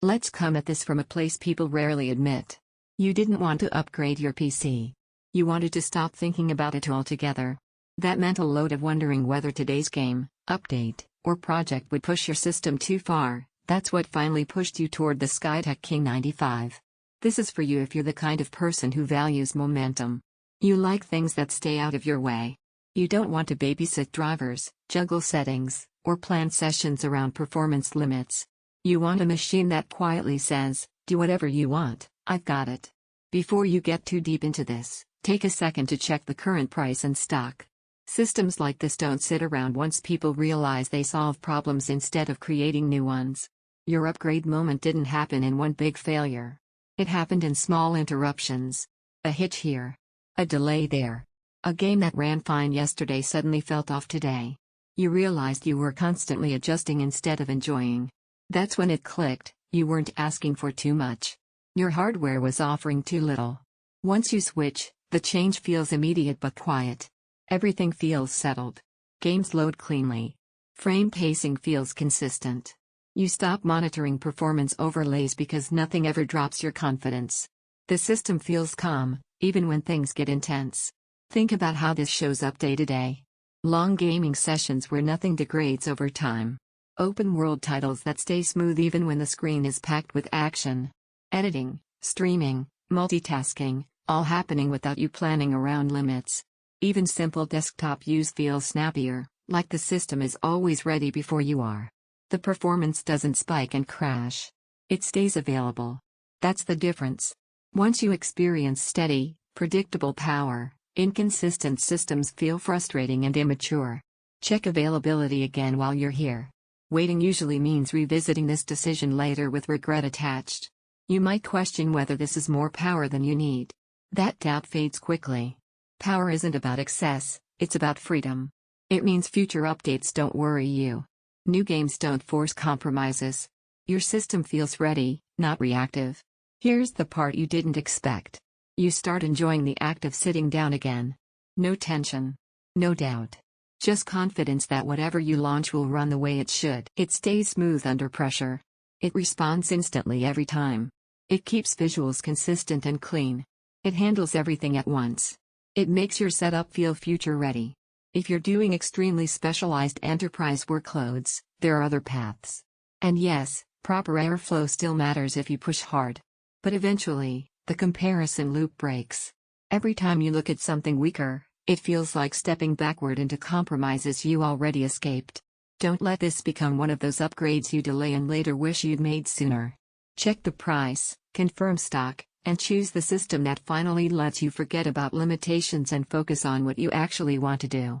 Let's come at this from a place people rarely admit. You didn't want to upgrade your PC. You wanted to stop thinking about it altogether. That mental load of wondering whether today's game, update, or project would push your system too far, that's what finally pushed you toward the Skytech King 95. This is for you if you're the kind of person who values momentum. You like things that stay out of your way. You don't want to babysit drivers, juggle settings, or plan sessions around performance limits. You want a machine that quietly says, do whatever you want, I've got it. Before you get too deep into this, take a second to check the current price and stock. Systems like this don't sit around once people realize they solve problems instead of creating new ones. Your upgrade moment didn't happen in one big failure. It happened in small interruptions. A hitch here. A delay there. A game that ran fine yesterday suddenly felt off today. You realized you were constantly adjusting instead of enjoying. That's when it clicked, you weren't asking for too much. Your hardware was offering too little. Once you switch, the change feels immediate but quiet. Everything feels settled. Games load cleanly. Frame pacing feels consistent. You stop monitoring performance overlays because nothing ever drops your confidence. The system feels calm, even when things get intense. Think about how this shows up day to day. Long gaming sessions where nothing degrades over time. Open world titles that stay smooth even when the screen is packed with action. Editing, streaming, multitasking, all happening without you planning around limits. Even simple desktop use feels snappier, like the system is always ready before you are. The performance doesn't spike and crash. It stays available. That's the difference. Once you experience steady, predictable power, inconsistent systems feel frustrating and immature. Check availability again while you're here. Waiting usually means revisiting this decision later with regret attached. You might question whether this is more power than you need. That doubt fades quickly. Power isn't about excess, it's about freedom. It means future updates don't worry you. New games don't force compromises. Your system feels ready, not reactive. Here's the part you didn't expect. You start enjoying the act of sitting down again. No tension. No doubt. Just confidence that whatever you launch will run the way it should. It stays smooth under pressure. It responds instantly every time. It keeps visuals consistent and clean. It handles everything at once. It makes your setup feel future-ready. If you're doing extremely specialized enterprise workloads, there are other paths. And yes, proper airflow still matters if you push hard. But eventually, the comparison loop breaks. Every time you look at something weaker, it feels like stepping backward into compromises you already escaped. Don't let this become one of those upgrades you delay and later wish you'd made sooner. Check the price, confirm stock, and choose the system that finally lets you forget about limitations and focus on what you actually want to do.